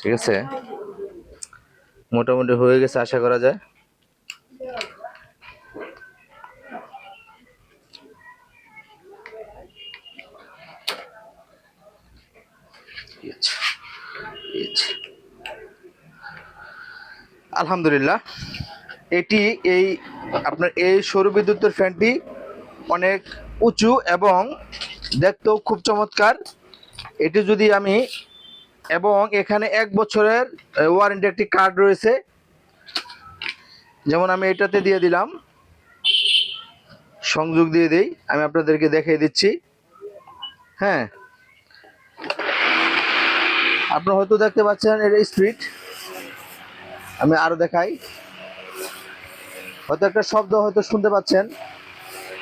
ঠিক আছে, মোটামুটি হয়ে গেছে আশা করা যায়। আলহামদুলিল্লাহ, এটি এই আপনার এই সৌর বিদ্যুতের ফ্যানটি অনেক উঁচু এবং দেখতেও খুব চমৎকার। এটি যদি আমি, এবং এখানে 1 বছরের ওয়ারেন্টি একটি কার্ড রয়েছে, যেমন আমি এটাতে দিয়ে দিলাম, সংযোগ দিয়ে দিই, আমি আপনাদেরকে দেখিয়ে দিচ্ছি। হ্যাঁ, আপনারা হয়তো দেখতে পাচ্ছেন এর স্পিড, আমি আরো দেখাই, হয়তো একটা শব্দ হয়তো শুনতে পাচ্ছেন।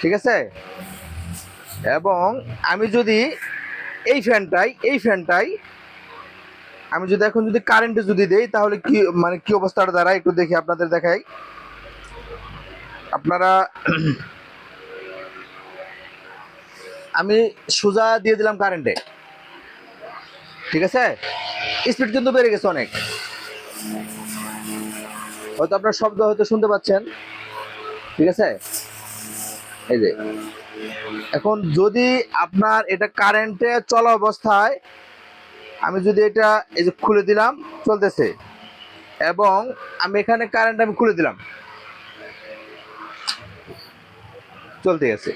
ঠিক আছে, এবং আমি যদি এই ফ্যানটাই আমি যদি এখন যদি কারেন্টে যদি দেই তাহলে কি মানে কি অবস্থাটা দাঁড়ায় একটু দেখি, আপনাদের দেখাই। আপনারা আমি সোজা দিয়ে দিলাম কারেন্টে, ঠিক আছে, স্পিড কিন্তু বেড়ে গেছে অনেক, হয়তো আপনার শব্দ হয়তো শুনতে পাচ্ছেন। ঠিক আছে, এই যে এখন যদি আপনার এটা কারেন্টে চলা অবস্থায় আমি যদি এটা এই যে খুলে দিলাম, চলতেছে, এবং আমি এখানে কারেন্ট আমি খুলে দিলাম, চলতে গেছে।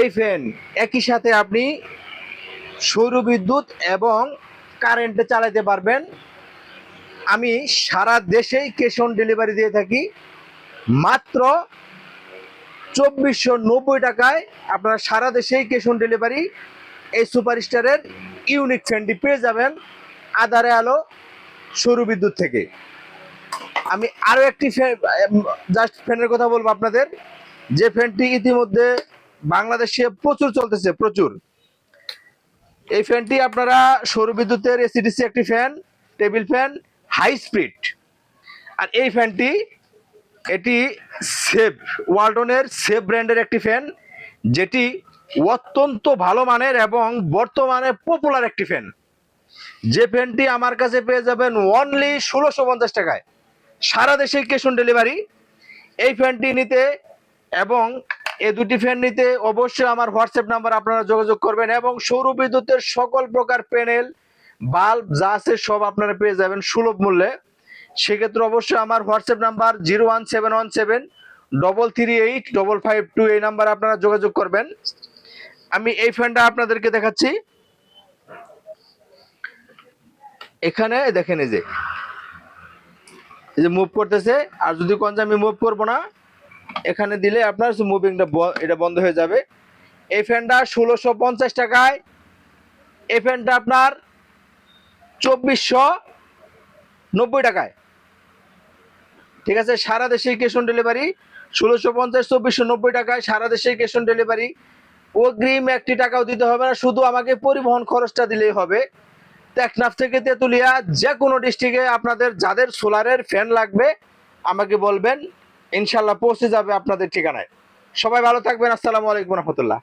এই ফ্যান একই সাথে আপনি সৌর বিদ্যুৎ এবং কারেন্টে চালাতে পারবেন। আমি সারা দেশেই ক্যাশ অন ডেলিভারি দিয়ে থাকি, মাত্র 2490 টাকায় আপনারা সারা দেশেই ক্যাশ অন ডেলিভারি এই সুপারস্টারের ইউনিক ফ্যানটি পেয়ে যাবেন আধারে আলো সৌর বিদ্যুৎ থেকে। আমি আরো একটি জাস্ট ফ্যানের কথা বলবো আপনাদের, যে ফ্যানটি ইতিমধ্যে বাংলাদেশে প্রচুর চলতেছে, প্রচুর। এই ফ্যানটি আপনারা সৌর বিদ্যুতের এসিডিসি একটি fan, table fan, high speed. আর এই ফ্যানটি এটি সেভ, ওয়ালটনের সেভ ব্র্যান্ডের একটি ফ্যান, যেটি অত্যন্ত ভালো মানের এবং বর্তমানে পপুলার একটি ফ্যান। যে ফ্যানটি আমার কাছে পেয়ে যাবেন অনলি 1650 টাকায়, সারা দেশে ক্যাশ অন ডেলিভারি। এই ফ্যানটি নিতে এবং এই দুটি ফ্যান নিতে অবশ্যই আমার হোয়াটসঅ্যাপ নাম্বার আপনারা যোগাযোগ করবেন, এবং সৌর বিদ্যুতের সকল প্রকার প্যানেল, বাল্ব যা আছে সব আপনারা পেয়ে যাবেন সুলভ মূল্যে। সেক্ষেত্রে অবশ্যই আমার হোয়াটসঅ্যাপ নাম্বার 01717338552, এই নাম্বার আপনারা যোগাযোগ করবেন। আমি এই ফ্যানটা আপনাদেরকে দেখাচ্ছি, এখানে দেখেন এই যে মুভ করতেছে, আর যদি কোন আমি মুভ করবো না, এখানে দিলে আপনার মুভিংটা এটা বন্ধ হয়ে যাবে। এই ফ্যানটা 1650 টাকায়, এই ফ্যানটা আপনার 2490 টাকায়। ঠিক আছে, সারা দেশে ক্যাশ অন ডেলিভারি, 1650 2490 টাকায় সারা দেশে ক্যাশ অন ডেলিভারি। অগ্রিম 1 টাকাও দিতে হবে না, শুধু আমাকে পরিবহন খরচটা দিলেই হবে। টেকনাফ থেকে তেতুলিয়া যে কোনো ডিস্ট্রিক্টে আপনাদের যাদের সোলারের ফ্যান লাগবে আমাকে বলবেন, ইনশাল্লাহ পৌঁছে যাবে আপনাদের ঠিকানায়। সবাই ভালো থাকবেন, আসসালামু আলাইকুম রহমতুল্লাহ।